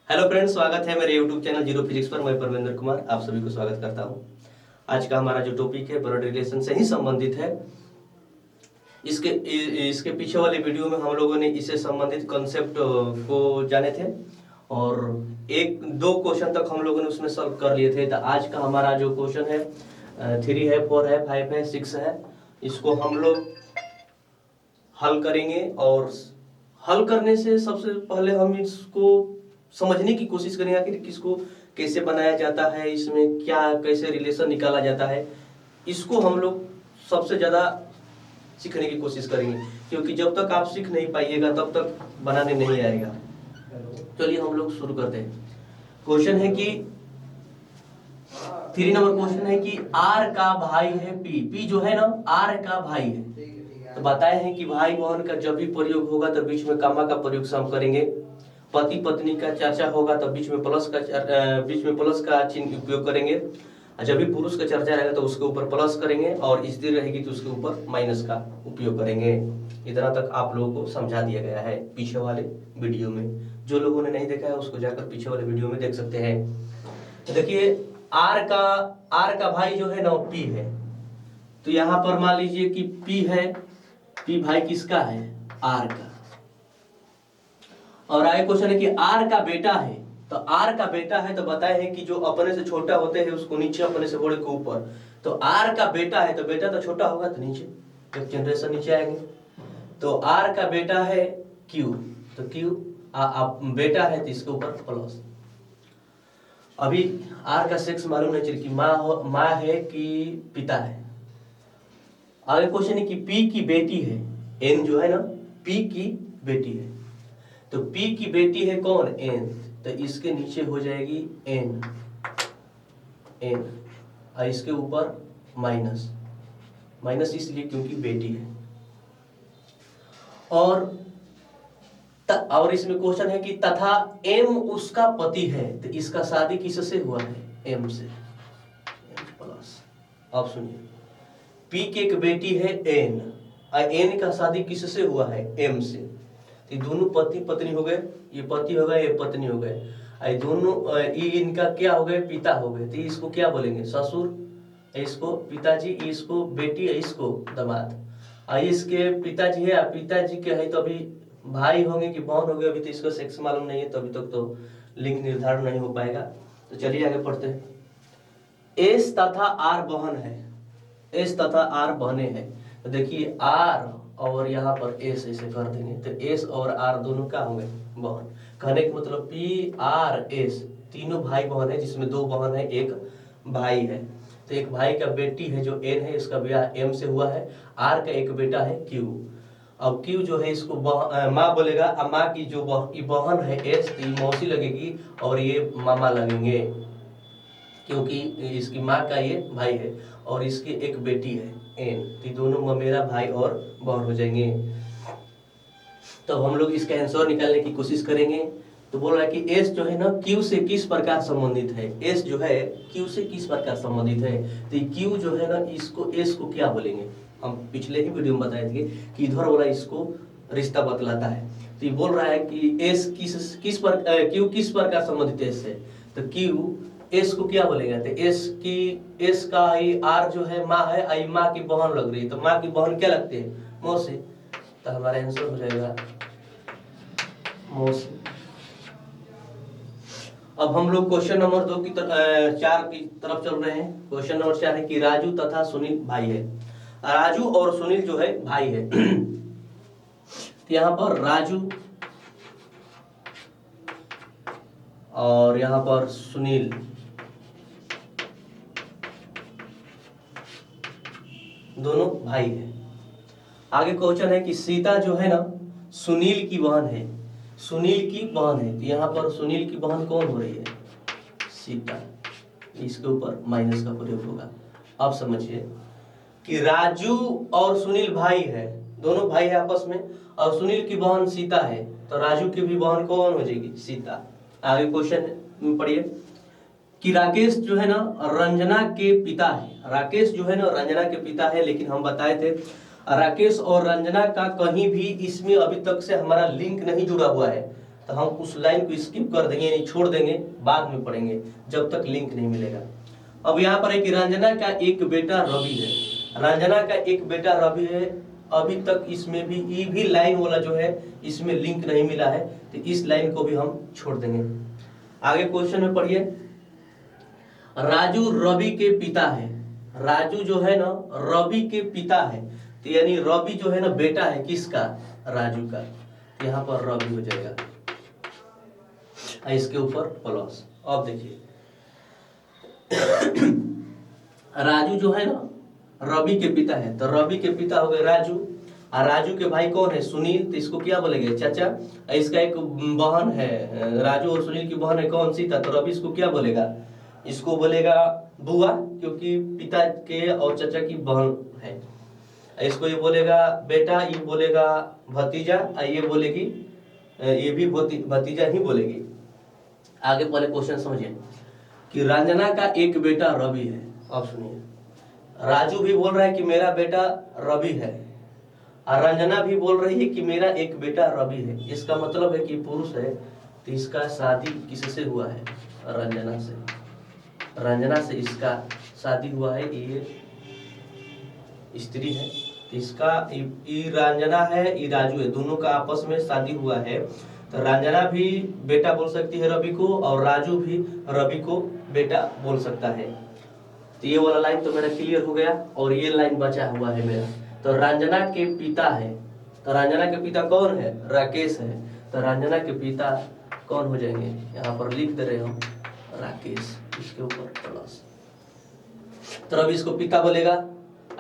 Hello friends, स्वागत है मेरे यूट्यूब चैनल जीरो फिजिक्स पर। मैं परमेंद्र कुमार आप सभी को स्वागत करता हूं। आज का हमारा जो टॉपिक है ब्लड रिलेशन से ही संबंधित है। इसके इसके पीछे वाले वीडियो में हम लोगों ने इससे संबंधित कॉन्सेप्ट को जाने थे और एक दो क्वेश्चन तक हम लोगों ने उसमें सॉल्व कर लिए थे। तो आज का हमारा जो क्वेश्चन है 3 है, 4 है, 5 है, 6 है, इसको हम लोग हल करेंगे। और हल करने से सबसे पहले हम इसको समझने की कोशिश करेंगे कि किसको कैसे बनाया जाता है, इसमें क्या कैसे रिलेशन निकाला जाता है, इसको हम लोग सबसे ज़्यादा सीखने की कोशिश करेंगे। क्योंकि जब तक आप सीख नहीं पाइएगा तब तक बनाने नहीं आएगा। चलिए हम लोग शुरू करते हैं। क्वेश्चन है कि 3 नंबर क्वेश्चन है कि आर का भाई है पी। पी जो है ना आर का भाई है। तो बताए हैं कि भाई बहन का जब भी प्रयोग होगा तो बीच में कामा का प्रयोग से हम करेंगे। पति पत्नी का चर्चा होगा तो बीच में प्लस का चिन्ह उपयोग करेंगे। जब भी पुरुष का चर्चा रहेगा तो उसके ऊपर प्लस करेंगे और स्त्री रहेगी तो उसके ऊपर माइनस का उपयोग करेंगे। इतना तक आप लोगों को समझा दिया गया है पीछे वाले वीडियो में। जो लोगों ने नहीं देखा है उसको जाकर पीछे वाले वीडियो में देख सकते हैं। तो देखिए आर का भाई जो है ना पी है। तो यहाँ पर मान लीजिए कि पी है, पी भाई किसका है? आर का। और आगे क्वेश्चन है कि आर का बेटा है। तो आर का बेटा है तो बताए हैं कि जो अपने से छोटा होते हैं उसको नीचे, अपने से बड़े को ऊपर। तो आर का बेटा है तो बेटा तो छोटा होगा तो नीचे, एक जनरेशन नीचे आएंगे। तो आर का बेटा है क्यू, तो क्यू बेटा है तो इसके ऊपर प्लस। अभी आर का सेक्स मालूम नहीं चल कि माँ है कि पिता है। आगे क्वेश्चन है कि पी की बेटी है। एन जो है ना पी की बेटी है। तो P की बेटी है कौन? N। तो इसके नीचे हो जाएगी N और इसके ऊपर माइनस इसलिए क्योंकि बेटी है। और इसमें क्वेश्चन है कि तथा M उसका पति है। तो इसका शादी किससे हुआ है? M से, M प्लस। अब सुनिए P की एक बेटी है N और N का शादी किससे हुआ है? M से। ये दोनों पति पत्नी हो गए, ये पति हो गए, ये पत्नी हो गए। ये दोनों ये इनका क्या हो गए? पिता हो गए। तो इसको क्या बोलेंगे? ससुर। इसको पिताजी, इसको बेटी, इसको दामाद। इसके पिताजी है, पिताजी के है तो अभी भाई होंगे कि बहन होंगे, अभी तो इसका सेक्स मालूम नहीं है तो अभी तक तो लिंग निर्धारण नहीं हो पाएगा। तो चलिए आगे पढ़ते हैं। एस तथा आर बहन है। एस तथा आर बहने हैं। तो देखिए आर और यहाँ पर एस ऐसे कर देंगे तो एस और आर दोनों क्या होंगे? बहन। कहने का मतलब पी आर एस तीनों भाई बहन है, जिसमें 2 बहन है, 1 भाई है। तो एक भाई का बेटी है जो एन है, इसका ब्याह एम से हुआ है। आर का एक बेटा है क्यू। अब क्यू जो है इसको माँ बोलेगा। अब माँ की जो बहन है एस, तो मौसी लगेगी और ये मामा लगेंगे क्योंकि इसकी माँ का ये भाई है और इसकी एक बेटी है एन। तो दोनों मेरा भाई और बहन हो जाएंगे। तो हम लोग इसका आंसर निकालने की कोशिश करेंगे। तो बोल रहा है कि एस जो है ना क्यू से किस प्रकार संबंधित है? एस जो है क्यू से किस प्रकार संबंधित है? तो क्यू जो है ना इसको एस को क्या बोलेंगे? हम पिछले ही वीडियो में बताए थे कि इधर वाला इसको रिश्ता बतलाता है। तो ये बोल रहा है कि एस क्यू किस प्रकार संबंधित है इससे? तो क्यू एस को क्या बोलेगा? तो एस का आर जो है माँ है, आई माँ की बहन लग रही है। तो माँ की बहन क्या लगती है? मौसी। तो हमारा आंसर हो जाएगा मौसी। अब हम लोग क्वेश्चन नंबर 4 की तरफ चल रहे हैं। क्वेश्चन नंबर 4 है कि राजू तथा सुनील भाई है। राजू और सुनील जो है भाई है। तो यहाँ पर राजू और यहाँ पर सुनील दोनों भाई है। आगे क्वेश्चन है कि सीता जो है ना सुनील की बहन है। सुनील की बहन है। तो यहाँ पर सुनील की बहन कौन हो रही है? सीता। इसके ऊपर माइनस का प्रयोग होगा। अब समझिए कि राजू और सुनील भाई है, दोनों भाई है आपस में, और सुनील की बहन सीता है। तो राजू की भी बहन कौन हो जाएगी? सीता। आगे क्वेश्चन पढ़िए कि राकेश जो है ना रंजना के पिता है। राकेश जो है ना रंजना के पिता है, लेकिन हम बताए थे राकेश और रंजना का कहीं भी इसमें अभी तक से हमारा लिंक नहीं जुड़ा हुआ है। तो हम उस लाइन को स्किप कर देंगे, यानी छोड़ देंगे, बाद में पढ़ेंगे जब तक लिंक नहीं मिलेगा। अब यहाँ पर है कि रंजना का एक बेटा रवि है, रंजना का एक बेटा रवि है, अभी तक इसमें भी ये भी लाइन वाला जो है इसमें लिंक नहीं मिला है, तो इस लाइन को भी हम छोड़ देंगे। आगे क्वेश्चन में पढ़िए, राजू रवि के पिता है, राजू जो है ना रवि के पिता है, तो यानी रवि जो है ना बेटा है किसका, राजू का, यहाँ पर रवि हो जाएगा, इसके ऊपर प्लस। अब देखिए राजू जो है ना रवि के पिता है, तो रवि के पिता हो गए राजू, और राजू के भाई कौन है, सुनील, तो इसको क्या बोलेंगे, चाचा। इसका एक बहन है, राजू और सुनील की बहन है कौन, सीता, तो रवि इसको क्या बोलेगा, इसको बोलेगा बुआ, क्योंकि पिता के और चाचा की बहन है। इसको ये बोलेगा बेटा, ये बोलेगा भतीजा, ये बोलेगी, ये भी भतीजा ही बोलेगी। आगे पहले क्वेश्चन समझिए कि रंजना का एक बेटा रवि है। अब सुनिए, राजू भी बोल रहा है कि मेरा बेटा रवि है, और रंजना भी बोल रही है कि मेरा एक बेटा रवि है। इसका मतलब है कि पुरुष है, तो इसका शादी किससे हुआ है, रंजना से, रंजना से इसका शादी हुआ है, ये स्त्री है, तो इसका ये रंजना है, ये राजू है, दोनों का आपस में शादी हुआ है, तो रंजना भी बेटा बोल सकती है रवि को, और राजू भी रवि को बेटा बोल सकता है। तो ये वाला लाइन तो मेरा क्लियर हो गया, और ये लाइन बचा हुआ है मेरा, तो रंजना के पिता है, तो रंजना के पिता कौन है, राकेश है, तो रंजना के पिता कौन हो जाएंगे, यहाँ पर लिख दे रहे हम राकेश, इसके ऊपर प्लस। तो रवि इसको पिता बोलेगा,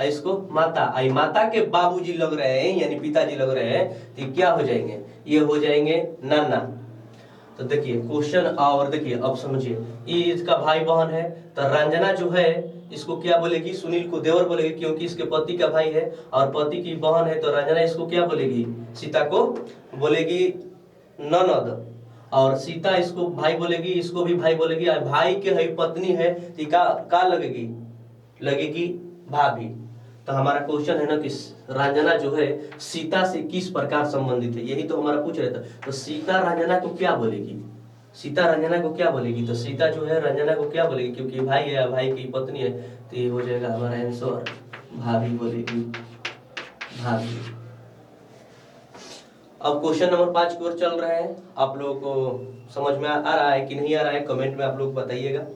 इसको माता, आई माता के बाबूजी लग रहे हैं, यानी पिताजी लग रहे हैं, तो क्या हो जाएंगे, ये हो जाएंगे नाना। तो देखिए क्वेश्चन, और देखिए अब समझिए, ये इसका भाई बहन है, तो रंजना जो है इसको क्या बोलेगी, सुनील को देवर बोलेगी, क्योंकि इसके पति का भाई है और पति की बहन है, तो रंजना इसको क्या बोलेगी, सीता को बोलेगी ननद, और सीता इसको भाई बोलेगी, इसको भी भाई बोलेगी, और भाई के है पत्नी है, तो का लगेगी, लगेगी भाभी। तो हमारा क्वेश्चन है ना कि रंजना जो है सीता से किस प्रकार संबंधित है, यही तो हमारा पूछ रहे थे। तो सीता रंजना को क्या बोलेगी, सीता रंजना को क्या बोलेगी, तो सीता जो है रंजना को क्या बोलेगी, क्योंकि भाई है, भाई की पत्नी है, तो ये हो जाएगा हमारा आंसर, भाभी बोलेगी, भाभी। अब क्वेश्चन नंबर 5 की ओर चल रहे हैं, आप लोगों को समझ में आ रहा है कि नहीं आ रहा है, कमेंट में आप लोग बताइएगा।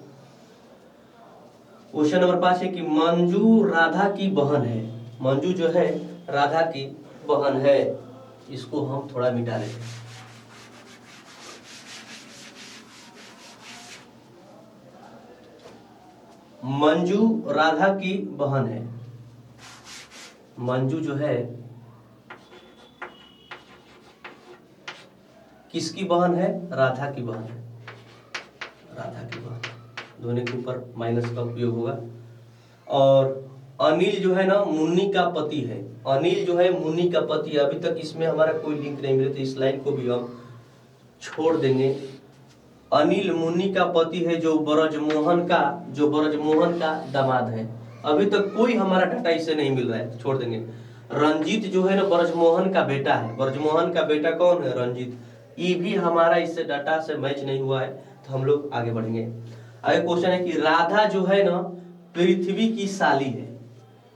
क्वेश्चन नंबर 5 है कि मंजू राधा की बहन है, मंजू जो है राधा की बहन है, इसको हम थोड़ा मिटा लेते हैं। मंजू राधा की बहन है, मंजू जो है किसकी बहन है, राधा की बहन है, राधा की बहन, दोनों के ऊपर माइनस का उपयोग होगा। और अनिल जो है ना मुन्नी का पति है, अनिल जो है मुन्नी का पति है, अभी तक इसमें हमारा कोई लिंक नहीं मिले, तो इस लाइन को भी हम छोड़ देंगे। अनिल मुन्नी का पति है, जो ब्रजमोहन का दामाद है, अभी तक कोई हमारा डाटा इससे नहीं मिल रहा है, छोड़ देंगे। रंजीत जो है ना ब्रजमोहन का बेटा है, ब्रजमोहन का बेटा कौन है, रंजीत, ये भी हमारा इससे डाटा से मैच नहीं हुआ है, तो हम लोग आगे बढ़ेंगे। आगे क्वेश्चन है कि राधा जो है ना पृथ्वी की साली है।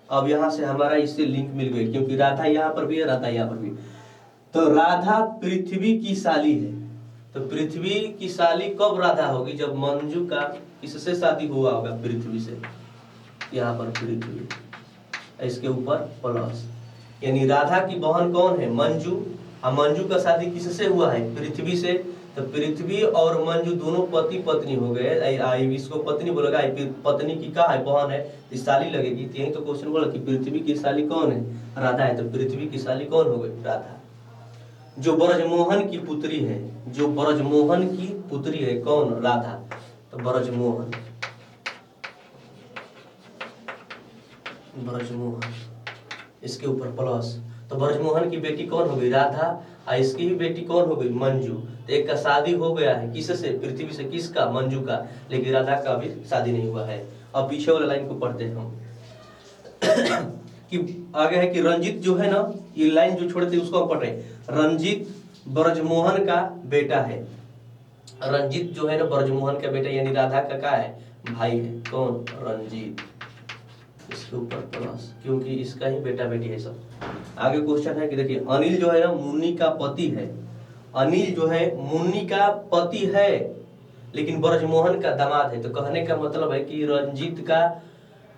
अब यहाँ से हमारा इससे लिंक मिल गई, क्योंकि राधा यहाँ पर भी है, राधा यहाँ पर भी, तो राधा पृथ्वी की साली है। तो पृथ्वी की साली कब राधा होगी, जब मंजू का किससे शादी हुआ होगा, पृथ्वी से, यहाँ पर पृथ्वी, इसके ऊपर प्लस, यानी राधा की बहन कौन है, मंजू, और मंजू का शादी किससे हुआ है, पृथ्वी से, तो पृथ्वी और मंजू दोनों पति पत्नी हो गए, इसको पत्नी बोलेगा, पत्नी की का है, बहन है, इस साली लगेगी। यही तो क्वेश्चन बोला कि पृथ्वी की साली कौन है, राधा है, तो पृथ्वी की साली कौन हो गई, राधा, जो ब्रजमोहन की पुत्री है, जो ब्रजमोहन की पुत्री है कौन, राधा, तो ब्रजमोहन, ब्रजमोहन, इसके ऊपर प्लस, तो ब्रजमोहन की बेटी कौन हो गई, राधा, और इसकी भी बेटी कौन हो गई, मंजू। तो एक का शादी हो गया है किससे, पृथ्वी से, किसका, मंजू का, लेकिन राधा का अभी शादी नहीं हुआ है। अब पीछे वाला लाइन को पढ़ते हैं हम कि आगे है कि रंजीत जो है ना, ये लाइन जो छोड़े थे उसको हम पढ़ रहे हैं, रंजीत ब्रजमोहन का बेटा है। रंजीत जो है ना ब्रजमोहन का बेटा, यानी राधा का है भाई है। कौन? रंजीत। इसके ऊपर प्लस, क्योंकि इसका ही बेटा बेटी है सब। आगे क्वेश्चन है कि देखिए, अनिल जो है ना मुन्नी का पति है। अनिल जो है मुन्नी का पति है, लेकिन ब्रजमोहन का दामाद है। तो कहने का मतलब है कि रंजीत का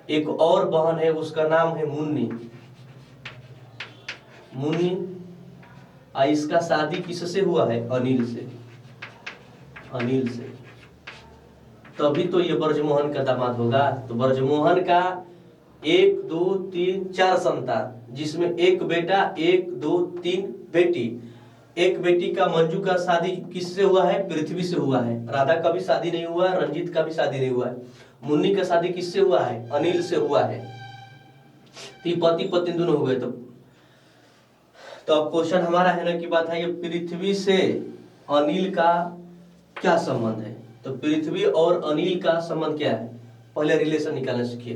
एक और बहन है, उसका नाम है मुन्नी। मुन्नी, इसका शादी किससे हुआ है? अनिल से। अनिल से, तभी तो ये ब्रजमोहन का दामाद होगा। तो ब्रजमोहन का 1 2 3 4 संतान, जिसमें एक बेटा, 1 2 3 बेटी। एक बेटी का मंजू का शादी किससे हुआ है? पृथ्वी से हुआ है। राधा का भी शादी नहीं हुआ, रंजीत का भी शादी नहीं हुआ है। मुन्नी का शादी किससे हुआ है? अनिल से हुआ है। तो पति पत्नी दोनों हो गए। तो अब क्वेश्चन हमारा है ना कि बात है, ये पृथ्वी से अनिल का क्या संबंध है? तो पृथ्वी और अनिल का संबंध क्या है? पहले रिलेशन निकालना सीखिए।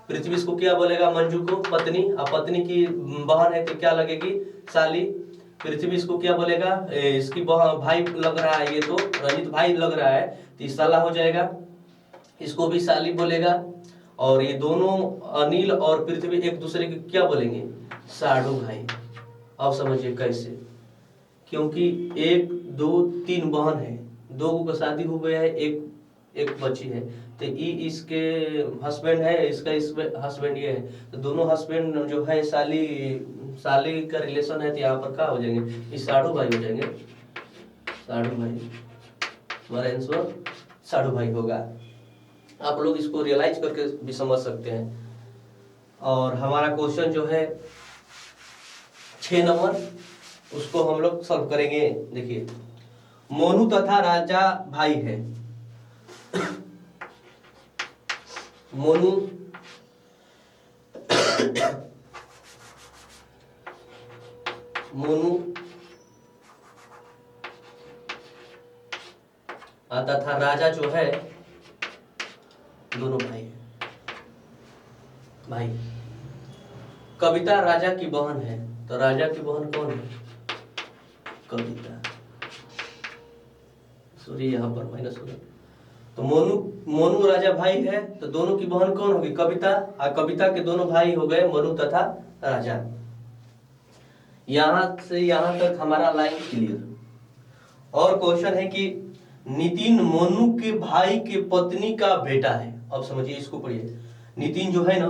पृथ्वी इसको क्या बोलेगा? मंजू को पत्नी, और पत्नी की बहन है तो क्या लगेगी? साली। पृथ्वी इसको क्या बोलेगा? इसकी भाई लग रहा है, ये तो रंजीत भाई लग रहा है, तो ये साला हो जाएगा। इसको भी साली बोलेगा। और ये दोनों अनिल और पृथ्वी एक दूसरे को क्या बोलेंगे? साडू भाई। अब समझिए कैसे, क्योंकि 1 2 3 बहन है, 2 का शादी हो गया है, एक बची है। तो ये इसके हस्बैंड है, इसका हस्बैंड ये है। तो दोनों हस्बैंड जो है साली का रिलेशन है, तो यहाँ पर क्या हो जाएंगे? ये साडू भाई हो जाएंगे। साडू भाई, हमारा आंसर साडू भाई होगा। आप लोग इसको रियलाइज करके भी समझ सकते हैं। और हमारा क्वेश्चन जो है 6 नंबर, उसको हम लोग सॉल्व करेंगे। देखिए, मोनू तथा राजा भाई है। मोनू तथा राजा जो है दोनों भाई है। भाई, कविता राजा की बहन है। तो राजा की बहन कौन है? कविता। सॉरी, यहाँ पर माइनस होगा। तो मोनू राजा भाई है, तो दोनों की बहन कौन होगी? कविता। और कविता के दोनों भाई हो गए मोनू तथा राजा। यहां से यहां तक हमारा लाइन क्लियर। और क्वेश्चन है कि नितिन मोनू के भाई के पत्नी का बेटा है। अब समझिए, इसको पढ़िए। नितिन जो है ना,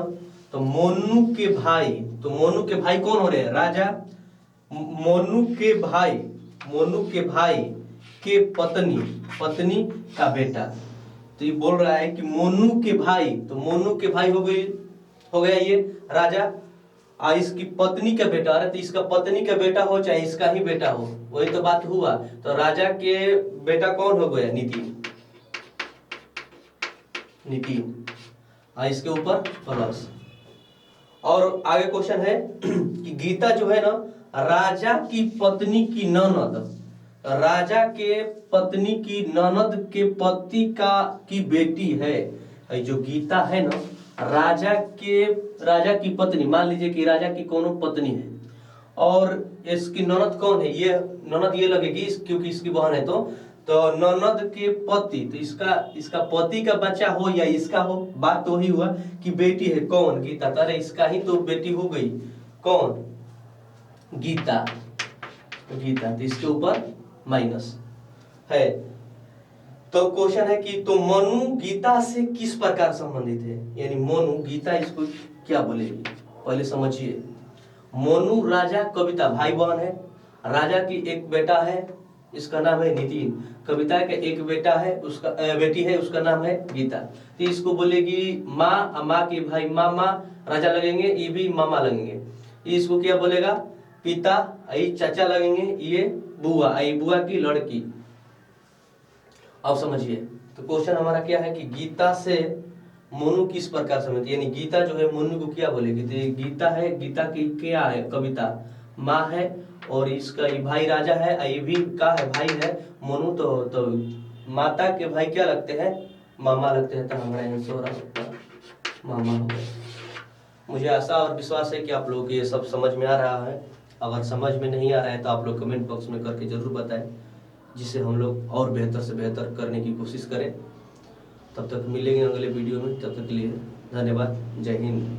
तो मोनू के भाई, तो मोनू के भाई कौन हो रहे हैं? राजा। मोनू के भाई के पत्नी का बेटा। तो ये बोल रहा है कि मोनू के भाई, तो मोनू के भाई हो गया ये राजा, और इसकी पत्नी का बेटा। अरे तो इसका पत्नी का बेटा हो चाहे इसका ही बेटा हो, वही तो बात हुआ। तो राजा के बेटा कौन हो गया? नितिन। और इसके ऊपर प्लस। और आगे क्वेश्चन है कि गीता जो है ना, राजा की पत्नी की ननद, राजा के पत्नी की ननद के पति की बेटी है। जो गीता है ना, राजा की पत्नी, मान लीजिए कि राजा की कोनो पत्नी है, और इसकी ननद कौन है? ये ननद ये लगेगी क्योंकि इसकी बहन है। तो ननद के पति, तो इसका पति का बच्चा हो या इसका हो, बात तो वही हुआ कि बेटी है। कौन? गीता। अरे इसका ही तो बेटी हो गई। कौन? गीता। तो इसके ऊपर माइनस है। तो क्वेश्चन है कि तो मनु गीता से किस प्रकार संबंधित है? यानी मनु गीता इसको क्या बोलेगी? पहले समझिए। मोनू राजा कविता भाई बहन है। राजा की एक बेटा है, इसका नाम है नितिन। कविता का एक बेटा है, उसका बेटी है, उसका नाम है गीता। तो इसको बोलेगी माँ, माँ के भाई मामा राजा लगेंगे, ये भी मामा लगेंगे। इसको क्या बोलेगा? पिता, ये चाचा लगेंगे, ये बुआ, ये बुआ की लड़की। अब समझिए, तो क्वेश्चन हमारा क्या है कि गीता से मोनू किस प्रकार समझते, यानी गीता जो है मोनू को क्या बोलेगी? तो गीता है, गीता की क्या है? कविता माँ है, और इसका ये भाई राजा है, ये भी का है भाई है मोनू। तो माता के भाई क्या लगते हैं? मामा लगते हैं। तो हमारा आंसर मामा हो गया। मुझे आशा और विश्वास है कि आप लोगों को ये सब समझ में आ रहा है। अगर समझ में नहीं आ रहा है तो आप लोग कमेंट बॉक्स में करके ज़रूर बताएं, जिससे हम लोग और बेहतर से बेहतर करने की कोशिश करें। तब तक मिलेंगे अगले वीडियो में, तब तक के लिए धन्यवाद। जय हिंद।